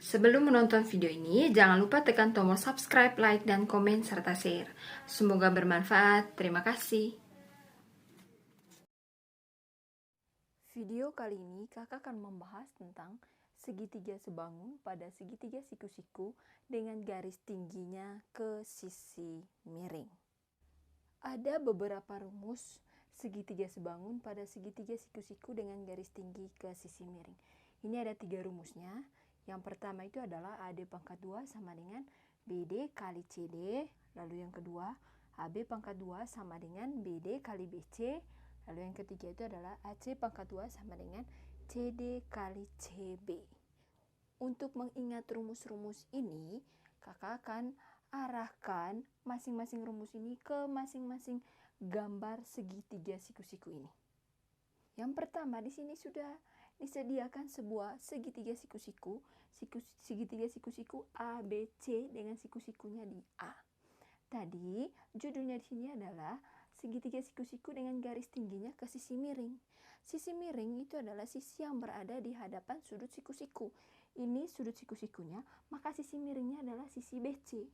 Sebelum menonton video ini, jangan lupa tekan tombol subscribe, like, dan komen, serta share. Semoga bermanfaat. Terima kasih. Video kali ini kakak akan membahas tentang segitiga sebangun pada segitiga siku-siku dengan garis tingginya ke sisi miring. Ada beberapa rumus segitiga sebangun pada segitiga siku-siku dengan garis tinggi ke sisi miring. Ini ada 3 rumusnya. Yang pertama itu adalah AD pangkat 2 sama dengan BD kali CD. Lalu yang kedua, AB pangkat 2 sama dengan BD kali BC. Lalu yang ketiga itu adalah AC pangkat 2 sama dengan CD kali CB. Untuk mengingat rumus-rumus ini, kakak akan arahkan masing-masing rumus ini ke masing-masing gambar segitiga siku-siku ini. Yang pertama, di sini sudah disediakan sebuah segitiga siku-siku, segitiga siku-siku ABC dengan siku-sikunya di A. Tadi judulnya di sini adalah segitiga siku-siku dengan garis tingginya ke sisi miring. Sisi miring itu adalah sisi yang berada di hadapan sudut siku-siku. Ini sudut siku-sikunya, maka sisi miringnya adalah sisi BC.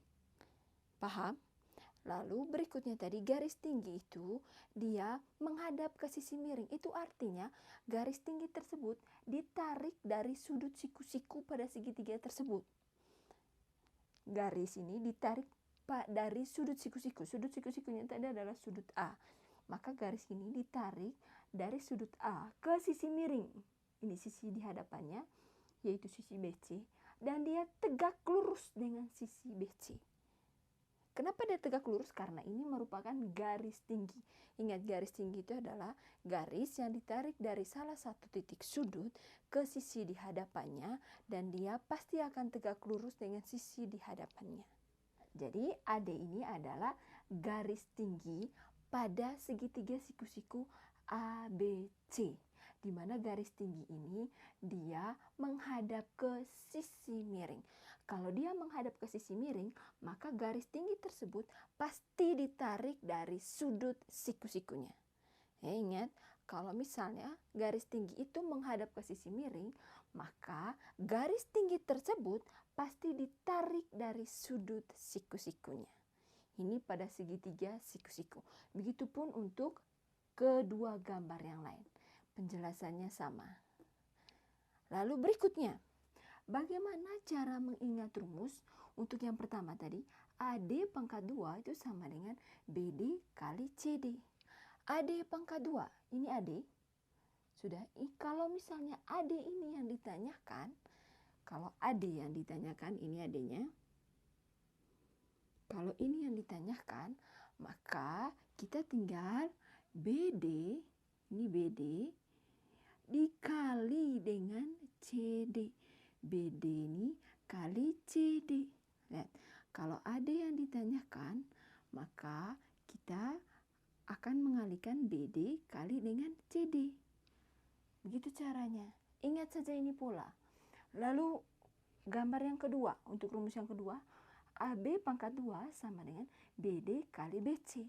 Paham? Lalu berikutnya tadi garis tinggi itu dia menghadap ke sisi miring. Itu artinya garis tinggi tersebut ditarik dari sudut siku-siku pada segitiga tersebut. Garis ini ditarik dari sudut siku-siku. Sudut siku-sikunya tadi adalah sudut A. Maka garis ini ditarik dari sudut A ke sisi miring. Ini sisi di hadapannya, yaitu sisi BC. Dan dia tegak lurus dengan sisi BC. Kenapa dia tegak lurus? Karena ini merupakan garis tinggi. Ingat, garis tinggi itu adalah garis yang ditarik dari salah satu titik sudut ke sisi di hadapannya, dan dia pasti akan tegak lurus dengan sisi di hadapannya. Jadi AD ini adalah garis tinggi pada segitiga siku-siku ABC, di mana garis tinggi ini dia menghadap ke sisi miring. Kalau dia menghadap ke sisi miring, maka garis tinggi tersebut pasti ditarik dari sudut siku-sikunya. Ingat, kalau misalnya garis tinggi itu menghadap ke sisi miring, maka garis tinggi tersebut pasti ditarik dari sudut siku-sikunya. Ini pada segitiga siku-siku. Begitupun untuk kedua gambar yang lain. Penjelasannya sama. Lalu berikutnya, bagaimana cara mengingat rumus? Untuk yang pertama tadi, AD pangkat 2 itu sama dengan BD kali CD. AD pangkat 2, ini AD. Sudah, kalau misalnya AD ini yang ditanyakan, kalau AD yang ditanyakan, ini AD-nya. Kalau ini yang ditanyakan, maka kita tinggal BD, ini BD, dikali dengan CD. BD ini kali CD. Lihat, kalau ada yang ditanyakan, maka kita akan mengalihkan BD kali dengan CD. Begitu caranya. Ingat saja ini pola. Lalu gambar yang kedua, untuk rumus yang kedua, AB pangkat 2 sama dengan BD kali BC.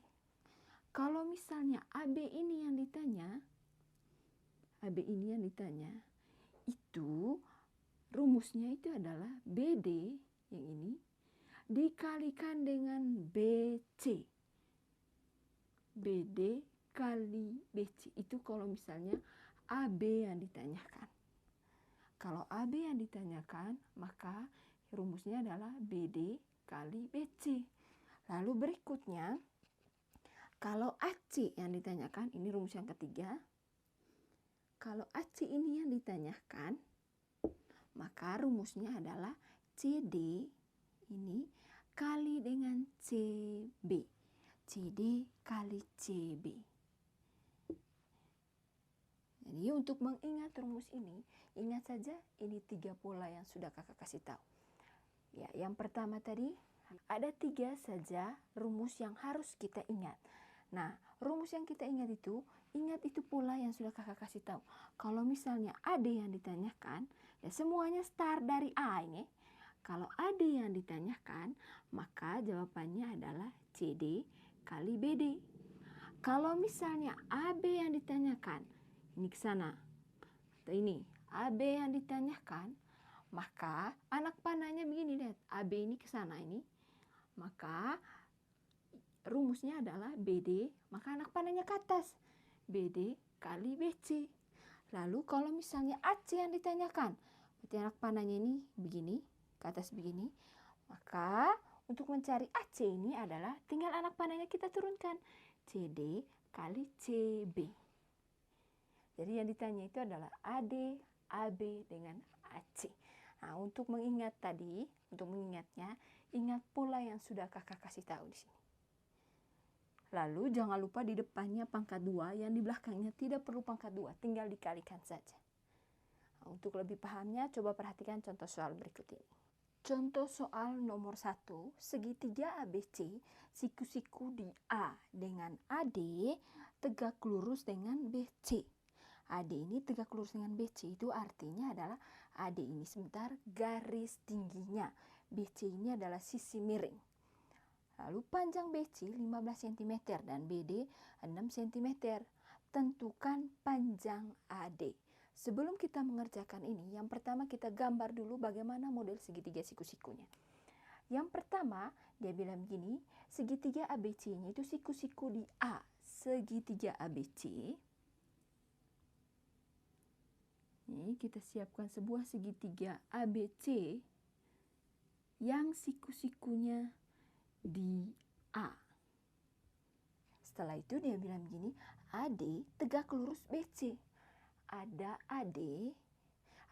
Kalau misalnya AB ini yang ditanya, itu rumusnya itu adalah BD yang ini dikalikan dengan BC. BD kali BC itu kalau misalnya AB yang ditanyakan. Kalau AB yang ditanyakan, maka rumusnya adalah BD kali BC. Lalu berikutnya, kalau AC yang ditanyakan, ini rumus yang ketiga. Kalau AC ini yang ditanyakan, maka rumusnya adalah CD ini kali dengan CB. CD kali CB. Jadi untuk mengingat rumus ini, ingat saja ini 3 pola yang sudah kakak kasih tahu. Ya, yang pertama tadi ada 3 saja rumus yang harus kita ingat. Nah, rumus yang kita ingat itu pola yang sudah kakak kasih tahu. Kalau misalnya ada yang ditanyakan, ya semuanya start dari A ini. Kalau ada yang ditanyakan, maka jawabannya adalah CD kali BD. Kalau misalnya AB yang ditanyakan, ini ke sana. Atau ini, AB yang ditanyakan, maka anak AB ini ke sana ini, maka rumusnya adalah BD, maka anak panahnya ke atas. BD kali BC. Lalu kalau misalnya AC yang ditanyakan, berarti anak panahnya ini begini, ke atas begini, maka untuk mencari AC ini adalah tinggal anak panahnya kita turunkan. CD kali CB. Jadi yang ditanya itu adalah AD, AB dengan AC. Nah, untuk mengingat tadi, untuk mengingatnya, ingat pola yang sudah kakak kasih tahu di sini. Lalu jangan lupa di depannya pangkat 2, yang di belakangnya tidak perlu pangkat 2, tinggal dikalikan saja. Nah, untuk lebih pahamnya, coba perhatikan contoh soal berikut ini. Contoh soal nomor 1, segitiga ABC, siku-siku di A dengan AD tegak lurus dengan BC. AD ini tegak lurus dengan BC, itu artinya adalah AD ini sebentar garis tingginya, BC ini adalah sisi miring. Lalu panjang BC 15 cm dan BD 6 cm. Tentukan panjang AD. Sebelum kita mengerjakan ini, yang pertama kita gambar dulu bagaimana model segitiga siku-sikunya. Yang pertama, dia bilang begini, segitiga ABC-nya itu siku-siku di A. Segitiga ABC. Ini kita siapkan sebuah segitiga ABC yang siku-sikunya di A. Setelah itu dia bilang begini, AD tegak lurus BC. Ada AD,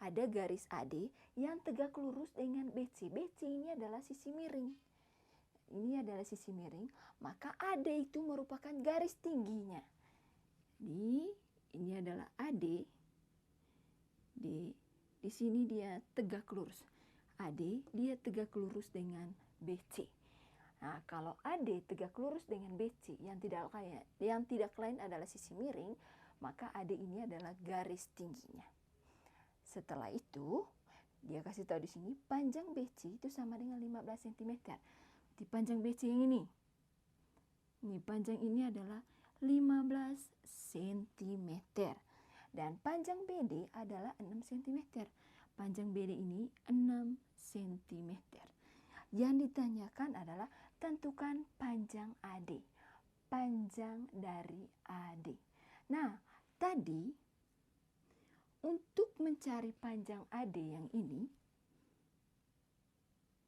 ada garis AD yang tegak lurus dengan BC. BC ini adalah sisi miring. Ini adalah sisi miring, maka AD itu merupakan garis tingginya. Ini adalah AD. Di sini dia tegak lurus. AD dia tegak lurus dengan BC. Nah, kalau AD tegak lurus dengan BC yang tidak lain adalah sisi miring, maka AD ini adalah garis tingginya. Setelah itu, dia kasih tahu di sini panjang BC itu sama dengan 15 cm. Di panjang BC yang ini. Ini panjang ini adalah 15 cm. Dan panjang BD adalah 6 cm. Panjang BD ini 6 cm. Yang ditanyakan adalah tentukan panjang AD. Panjang dari AD. Nah, tadi untuk mencari panjang AD yang ini,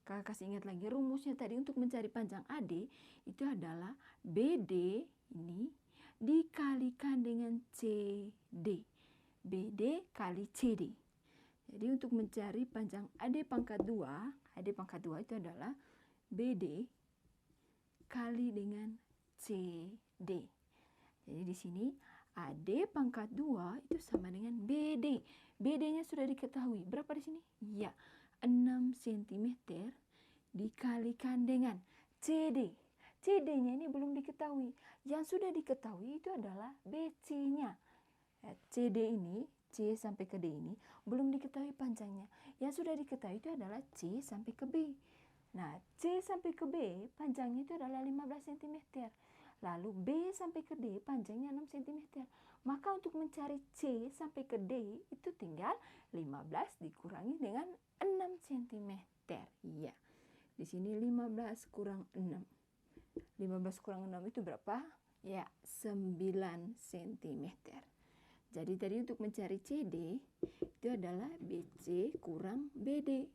kakak kasih ingat lagi rumusnya tadi untuk mencari panjang AD itu adalah BD ini dikalikan dengan CD. BD kali CD. Jadi untuk mencari panjang AD pangkat 2, AD pangkat 2 itu adalah BD kali dengan CD. Jadi di sini AD pangkat 2 itu sama dengan BD. BD-nya sudah diketahui. Berapa di sini? Ya, 6 cm dikalikan dengan CD. CD-nya ini belum diketahui. Yang sudah diketahui itu adalah BC-nya. CD ini, C sampai ke D ini, belum diketahui panjangnya. Yang sudah diketahui itu adalah C sampai ke B. Nah, C sampai ke B, panjangnya itu adalah 15 cm. Lalu B sampai ke D, panjangnya 6 cm. Maka untuk mencari C sampai ke D, itu tinggal 15 dikurangi dengan 6 cm. Iya, di sini 15 kurang 6. 15 kurang 6 itu berapa? Ya, 9 cm. Jadi tadi untuk mencari CD itu adalah BC kurang BD.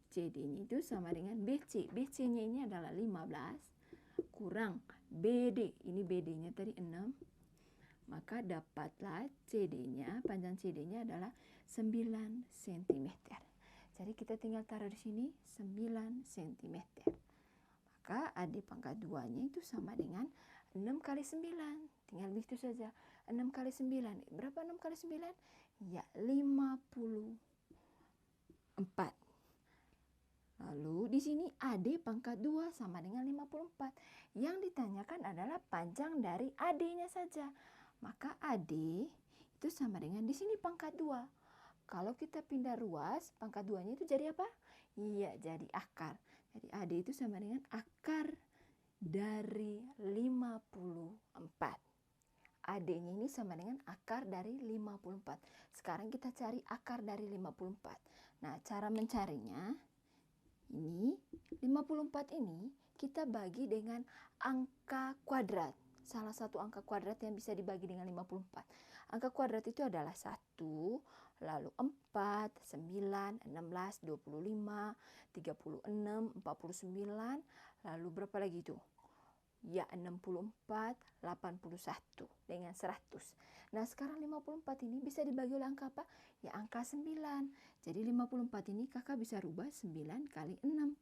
CD-nya itu sama dengan BC. BC-nya ini adalah 15 kurang BD. Ini BD-nya tadi 6. Maka dapatlah CD-nya, panjang CD-nya adalah 9 cm. Jadi kita tinggal taruh di sini 9 cm. Maka AD pangkat 2-nya itu sama dengan 6 kali 9. Tinggal begitu saja. 6 kali 9. Berapa 6 kali 9? Ya, 54. Lalu di sini AD pangkat 2 sama dengan 54. Yang ditanyakan adalah panjang dari AD-nya saja. Maka AD itu sama dengan di sini pangkat 2. Kalau kita pindah ruas, pangkat 2-nya itu jadi apa? Iya, jadi akar. Jadi AD itu sama dengan akar dari 54. AD-nya ini sama dengan akar dari 54. Sekarang kita cari akar dari 54. Nah, cara mencarinya, Ini 54 ini kita bagi dengan angka kuadrat. Salah satu angka kuadrat yang bisa dibagi dengan 54. Angka kuadrat itu adalah 1, lalu 4, 9, 16, 25, 36, 49, lalu berapa lagi itu? Ya, 64, 81 dengan 100. Nah, sekarang 54 ini bisa dibagi oleh angka apa? Ya, angka 9. Jadi 54 ini kakak bisa rubah 9 kali 6.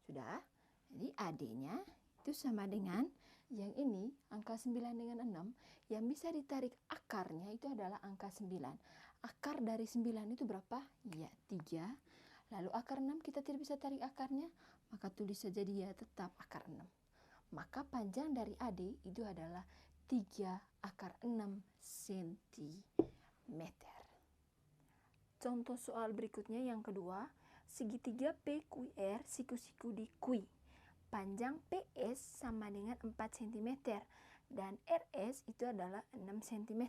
Sudah? Jadi AD-nya itu sama dengan yang ini, angka 9 dengan 6. Yang bisa ditarik akarnya itu adalah angka 9. Akar dari 9 itu berapa? Ya, 3. Lalu akar 6 kita tidak bisa tarik akarnya, maka tulis saja dia tetap akar 6. Maka panjang dari AD itu adalah 3 akar 6 cm. Contoh soal berikutnya yang kedua, segitiga PQR siku-siku di Q. Panjang PS sama dengan 4 cm dan RS itu adalah 6 cm.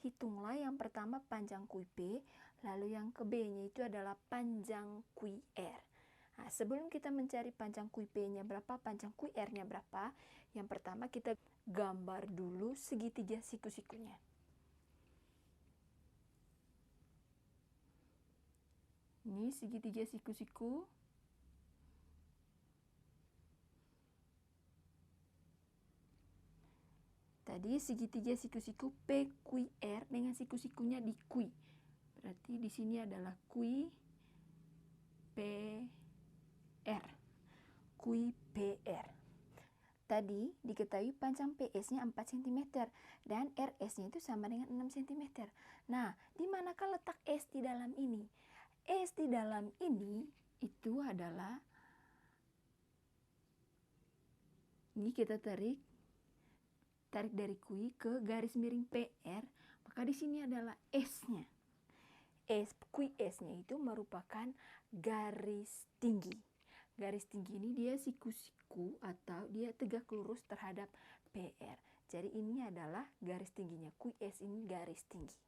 Hitunglah yang pertama panjang QP, lalu yang ke B-nya itu adalah panjang QR. Nah, sebelum kita mencari panjang QP-nya berapa, panjang QR-nya berapa, yang pertama kita gambar dulu segitiga siku-sikunya. Ini segitiga siku-siku. Tadi segitiga siku-siku PQR dengan siku-sikunya di Q. Berarti di sini adalah QPR. QPR. Tadi diketahui panjang PS-nya 4 cm dan RS-nya itu sama dengan 6 cm. Nah, di manakah letak S di dalam ini? S di dalam ini itu adalah, ini kita tarik dari Q ke garis miring PR, maka di sini adalah S-nya. QS-nya itu merupakan garis tinggi. Garis tinggi ini dia siku-siku atau dia tegak lurus terhadap PR. Jadi ini adalah garis tingginya. QS ini garis tinggi.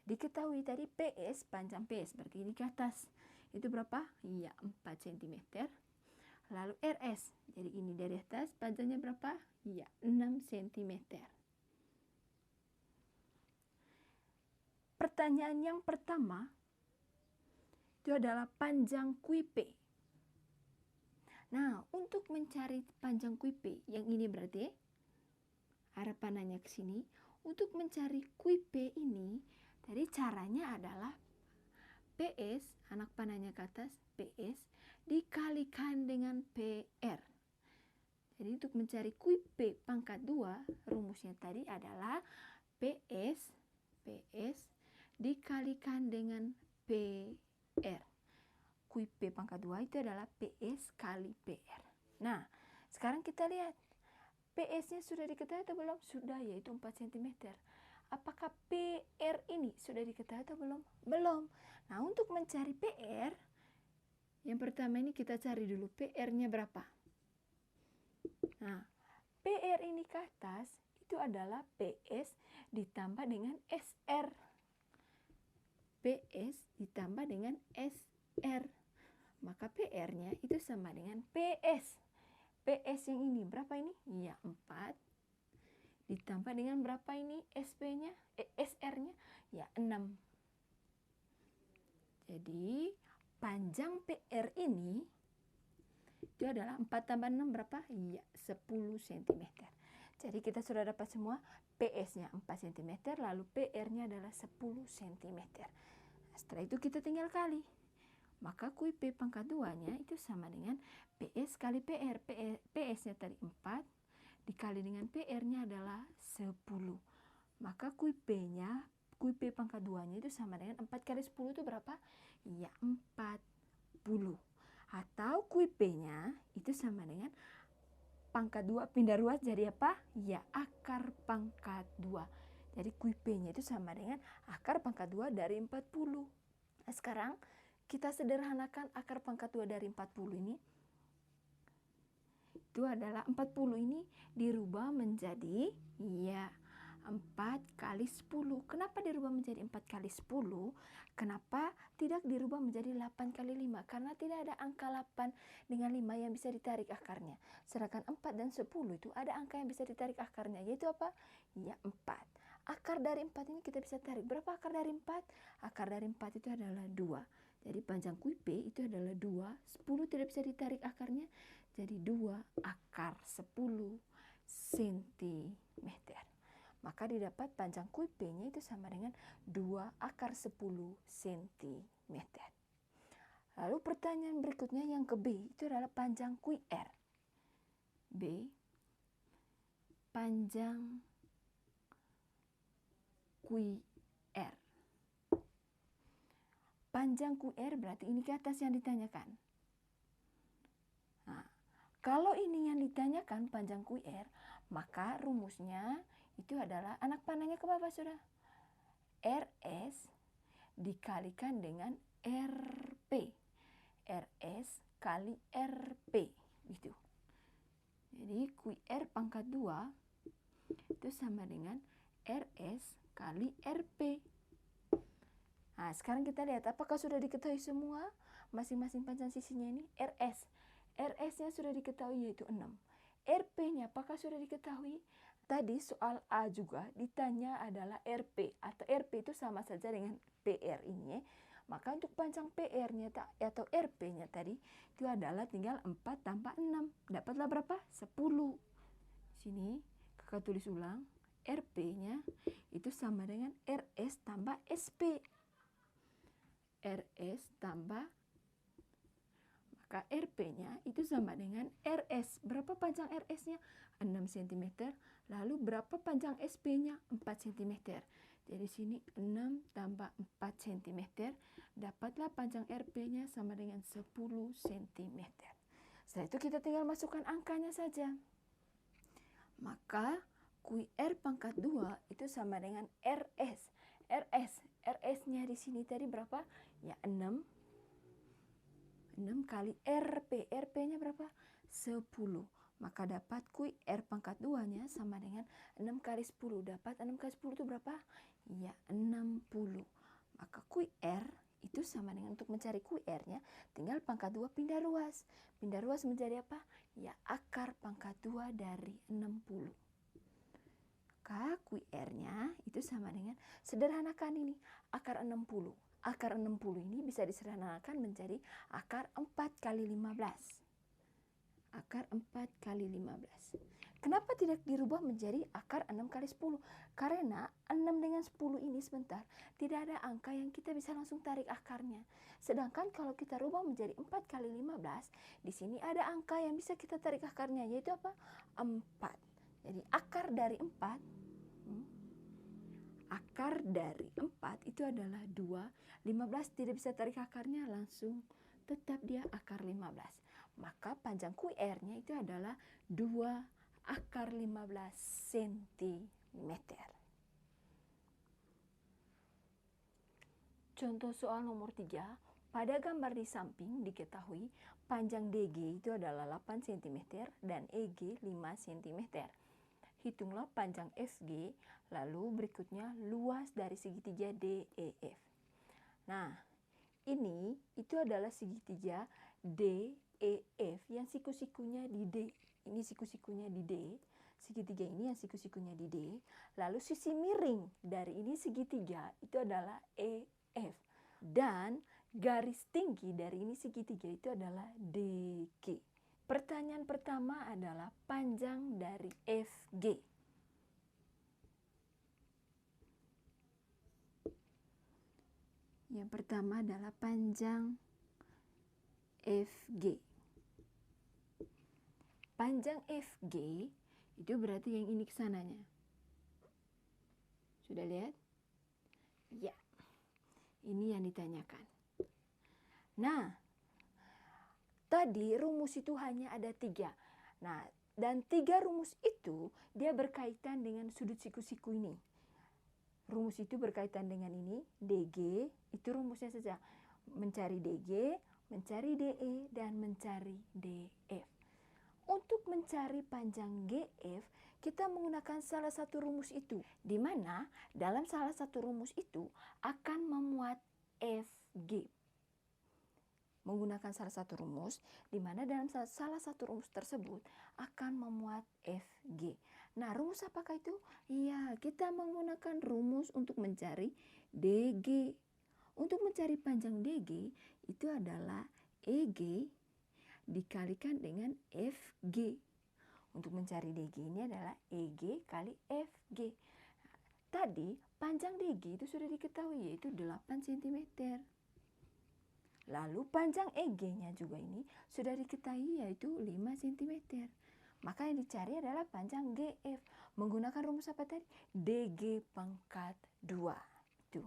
Diketahui tadi PS, panjang PS berarti ini ke atas. Itu berapa? Ya, 4 cm. Lalu RS, jadi ini dari atas, panjangnya berapa? Ya, 6 cm. Pertanyaan yang pertama itu adalah panjang QP. Nah, untuk mencari panjang QP, yang ini berarti arah panahnya ke sini. Untuk mencari QP ini, tadi caranya adalah PS, anak panahnya ke atas, PS, dikalikan dengan PR. Jadi untuk mencari QP pangkat 2, rumusnya tadi adalah PS dikalikan dengan PR. QP pangkat 2 itu adalah PS kali PR. Nah, sekarang kita lihat. PS-nya sudah diketahui atau belum? Sudah, yaitu 4 cm. Apakah PR ini sudah diketahui atau belum? Belum. Nah, untuk mencari PR, yang pertama ini kita cari dulu PR-nya berapa. Nah, PR ini ke atas itu adalah PS ditambah dengan SR. PS ditambah dengan SR. Maka PR-nya itu sama dengan PS. PS yang ini berapa ini? Ya, 4. Ditambah dengan berapa ini SP-nya? SR-nya? Ya, 6. Jadi, panjang PR ini itu adalah 4 tambah 6 berapa? Ya, 10 cm. Jadi, kita sudah dapat semua. PS-nya 4 cm, lalu PR-nya adalah 10 cm. Setelah itu kita tinggal kali. Maka QP pangkat 2-nya itu sama dengan PS kali PR. PS-nya tadi 4, dikali dengan PR-nya adalah 10. Maka QP-nya, QP pangkat 2-nya itu sama dengan 4 kali 10 itu berapa? Ya, 40. Atau QP-nya itu sama dengan pangkat 2 pindah ruas jadi apa? Ya, akar pangkat 2. Jadi QP-nya itu sama dengan akar pangkat 2 dari 40. Nah, sekarang kita sederhanakan akar pangkat 2 dari 40 ini. Itu adalah 40 ini dirubah menjadi ya 4 kali 10. Kenapa dirubah menjadi 4 kali 10? Kenapa tidak dirubah menjadi 8 kali 5? Karena tidak ada angka 8 dengan 5 yang bisa ditarik akarnya. Sedangkan 4 dan 10 itu ada angka yang bisa ditarik akarnya, yaitu apa? Ya, 4. Akar dari 4 ini kita bisa tarik. Berapa akar dari 4? Akar dari 4 itu adalah 2. Jadi panjang kui P itu adalah 2. 10 tidak bisa ditarik akarnya. Jadi 2 akar 10 cm. Maka didapat panjang kui P-nya itu sama dengan 2 akar 10 cm. Lalu pertanyaan berikutnya yang ke B itu adalah panjang kui R. B, panjang kui R. Panjang kui R berarti ini ke atas yang ditanyakan. Nah, kalau ini yang ditanyakan panjang kui R, maka rumusnya itu adalah anak panahnya ke bawah sudah. RS dikalikan dengan RP. RS kali RP gitu. Jadi kui R pangkat 2 itu sama dengan RS kali RP. Nah, sekarang kita lihat apakah sudah diketahui semua masing-masing panjang sisinya ini. RS-nya sudah diketahui yaitu 6. RP-nya apakah sudah diketahui? Tadi soal A juga ditanya adalah RP atau RP itu sama saja dengan PR ini. Maka untuk panjang PR-nya atau RP-nya tadi itu adalah tinggal 4 tambah 6. Dapatlah berapa? 10. Sini kakak tulis ulang. RP-nya itu sama dengan RS tambah SP. RS tambah, maka RP-nya itu sama dengan RS. Berapa panjang RS-nya? 6 cm. Lalu berapa panjang SP-nya? 4 cm. Jadi sini 6 tambah 4 cm. Dapatlah panjang RP-nya sama dengan 10 cm. Setelah itu kita tinggal masukkan angkanya saja. Maka kui R pangkat 2 itu sama dengan RS. RS-nya di sini tadi berapa? Ya 6 kali RP. RP-nya berapa? 10. Maka dapat kui R pangkat 2-nya sama dengan 6 kali 10. Dapat 6 kali 10 itu berapa? Ya 60. Maka kui R itu sama dengan untuk mencari kui R-nya tinggal pangkat 2 pindah ruas. Pindah ruas menjadi apa? Ya akar pangkat 2 dari 60. Maka kui R-nya itu sama dengan, sederhanakan ini, akar 60. Akar 60 ini bisa disederhanakan menjadi akar 4 kali 15. Akar 4 kali 15. Kenapa tidak dirubah menjadi akar 6 kali 10? Karena 6 dengan 10 ini sebentar, tidak ada angka yang kita bisa langsung tarik akarnya. Sedangkan kalau kita rubah menjadi 4 kali 15, di sini ada angka yang bisa kita tarik akarnya, yaitu apa? 4. Jadi akar dari 4, akar dari 4 itu adalah 2. 15 tidak bisa tarik akarnya, langsung tetap dia akar 15. Maka panjang kui R-nya itu adalah 2 akar 15 cm. Contoh soal nomor 3. Pada gambar di samping diketahui panjang DG itu adalah 8 cm dan EG 5 cm. Hitunglah panjang FG, lalu berikutnya luas dari segitiga DEF. Nah, ini itu adalah segitiga DEF yang siku-sikunya di D. Ini siku-sikunya di D. Segitiga ini yang siku-sikunya di D. Lalu sisi miring dari ini segitiga itu adalah EF. Dan garis tinggi dari ini segitiga itu adalah DG. Pertanyaan pertama adalah panjang dari FG. Yang pertama adalah panjang FG. Panjang FG itu berarti yang ini kesananya. Sudah lihat? Ya. Ini yang ditanyakan. Nah, tadi rumus itu hanya ada 3. Nah, dan 3 rumus itu dia berkaitan dengan sudut siku-siku ini. Rumus itu berkaitan dengan ini, DG, itu rumusnya saja. Mencari DG, mencari DE, dan mencari DF. Untuk mencari panjang GF, kita menggunakan salah satu rumus itu, di mana dalam salah satu rumus itu akan memuat FG. Menggunakan salah satu rumus, di mana dalam salah satu rumus tersebut akan memuat FG. Nah, rumus apakah itu? Iya, kita menggunakan rumus untuk mencari DG. Untuk mencari panjang DG, itu adalah EG dikalikan dengan FG. Untuk mencari DG ini adalah EG kali FG. Tadi panjang DG itu sudah diketahui, yaitu 8 cm. Lalu panjang EG-nya juga ini sudah diketahui, yaitu 5 cm. Maka yang dicari adalah panjang GF. Menggunakan rumus apa tadi? DG pangkat 2. Itu.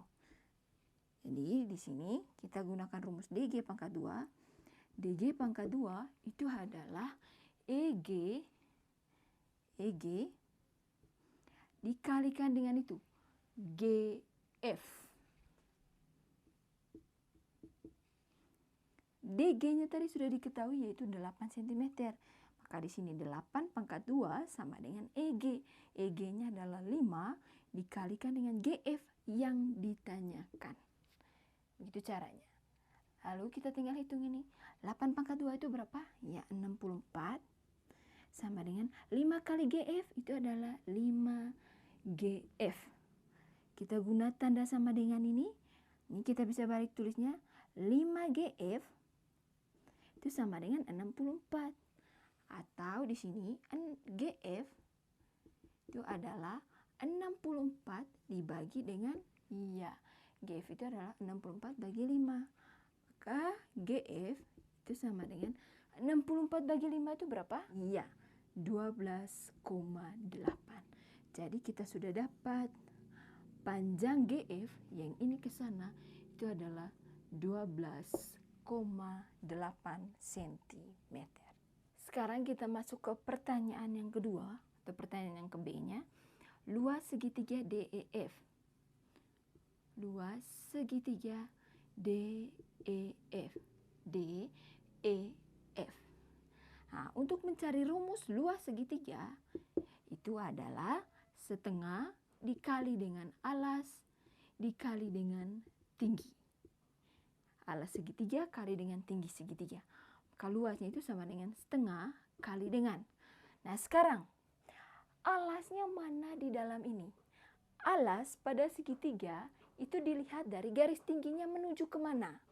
Jadi di sini kita gunakan rumus DG pangkat 2. DG pangkat 2 itu adalah EG dikalikan dengan itu GF. DG-nya tadi sudah diketahui, yaitu 8 cm. Maka di sini 8 pangkat 2 sama dengan EG. EG-nya adalah 5 dikalikan dengan GF yang ditanyakan. Begitu caranya. Lalu kita tinggal hitung ini. 8 pangkat 2 itu berapa? Ya, 64. Sama dengan 5 kali GF itu adalah 5 GF. Kita guna tanda sama dengan ini. Ini kita bisa balik tulisnya. 5 GF itu sama dengan 64. Atau di sini GF itu adalah 64 dibagi dengan, iya, GF itu adalah 64 bagi 5. Maka GF itu sama dengan 64 bagi 5 itu berapa? Iya, 12,8. Jadi kita sudah dapat panjang GF yang ini ke sana itu adalah 12,8 cm. Sekarang kita masuk ke pertanyaan yang kedua atau pertanyaan yang ke B-nya. Luas segitiga DEF. Luas segitiga DEF. DEF. Nah, untuk mencari rumus luas segitiga itu adalah setengah dikali dengan alas dikali dengan tinggi. Alas segitiga kali dengan tinggi segitiga. Maka luasnya itu sama dengan setengah kali dengan. Nah, sekarang alasnya mana di dalam ini? Alas pada segitiga itu dilihat dari garis tingginya menuju kemana.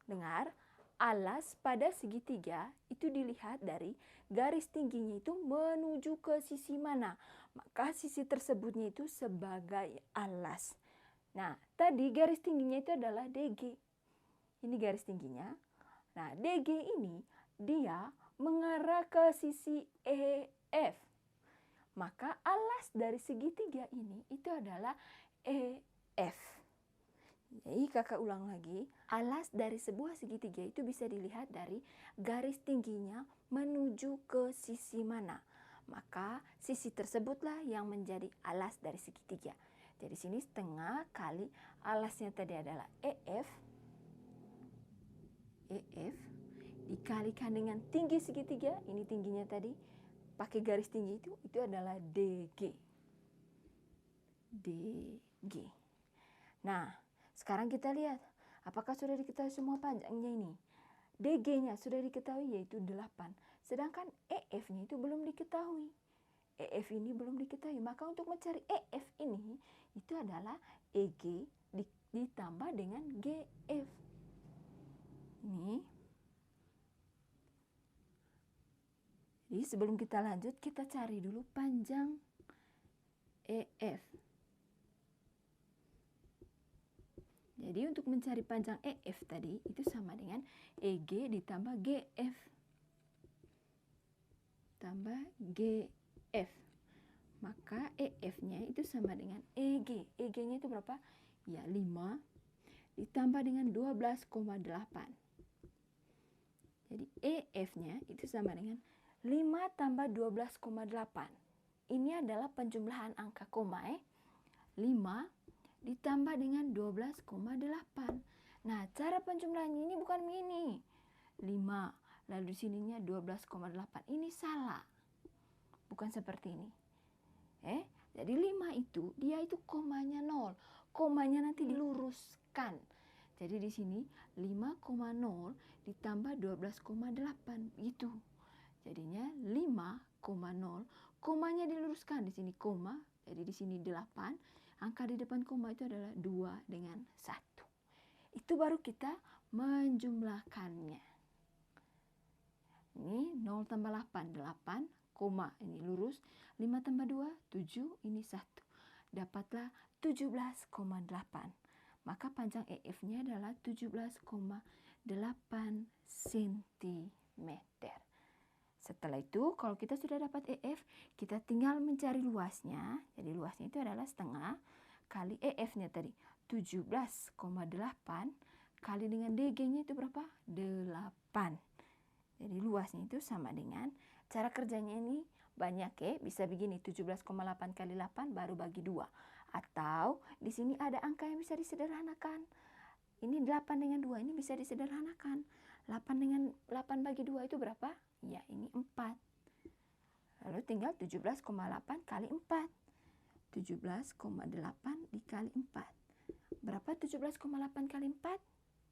Dengar, alas pada segitiga itu dilihat dari garis tingginya itu menuju ke sisi mana. Maka sisi tersebutnya itu sebagai alas. Nah, tadi garis tingginya itu adalah DG. Ini garis tingginya. Nah, DG ini dia mengarah ke sisi EF. Maka alas dari segitiga ini itu adalah EF. Jadi kakak ulang lagi, alas dari sebuah segitiga itu bisa dilihat dari garis tingginya menuju ke sisi mana. Maka sisi tersebutlah yang menjadi alas dari segitiga. Jadi sini setengah kali alasnya tadi adalah EF dikalikan dengan tinggi segitiga, ini tingginya tadi pakai garis tinggi itu adalah DG. Nah, sekarang kita lihat apakah sudah diketahui semua panjangnya ini. DG-nya sudah diketahui, yaitu 8. Sedangkan EF-nya itu belum diketahui. EF ini belum diketahui. Maka untuk mencari EF ini itu adalah EG ditambah dengan GF. Ini. Jadi sebelum kita lanjut, kita cari dulu panjang EF. Jadi untuk mencari panjang EF tadi itu sama dengan EG ditambah GF. Tambah GF. Maka EF-nya itu sama dengan EG. EG-nya itu berapa? Ya, 5 ditambah dengan 12,8. Jadi EF-nya itu sama dengan 5 tambah 12,8. Ini adalah penjumlahan angka koma. 5 ditambah dengan 12,8. Nah, cara penjumlahannya ini bukan begini. 5, lalu di sininya 12,8. Ini salah. Bukan seperti ini. Jadi 5 itu dia itu komanya 0. Komanya nanti diluruskan. Jadi di sini 5,0 ditambah 12,8 gitu. Jadinya 5,0, komanya diluruskan di sini koma. Jadi di sini 8. Angka di depan koma itu adalah 2 dengan 1. Itu baru kita menjumlahkannya. Ini 0 tambah 8, 8, koma, ini lurus. 5 tambah 2, 7, ini 1. Dapatlah 17,8. Maka panjang EF-nya adalah 17,8 cm. Setelah itu, kalau kita sudah dapat EF, kita tinggal mencari luasnya. Jadi luasnya itu adalah setengah kali EF-nya tadi. 17,8 kali dengan DG-nya itu berapa? 8. Jadi luasnya itu sama dengan, cara kerjanya ini banyak ya. Bisa begini, 17,8 kali 8 baru bagi 2. Atau di sini ada angka yang bisa disederhanakan. Ini 8 dengan 2, ini bisa disederhanakan. 8 dengan 8 bagi 2 itu berapa? Ya, ini 4. Lalu tinggal 17,8 kali 4. 17,8 dikali 4. Berapa 17,8 kali 4?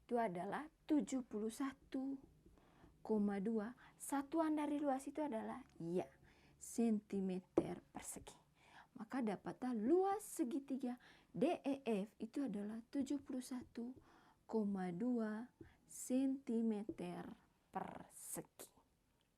Itu adalah 71,2. Satuan dari luas itu adalah centimeter persegi. Maka dapatlah luas segitiga DEF itu adalah 71,2 cm persegi.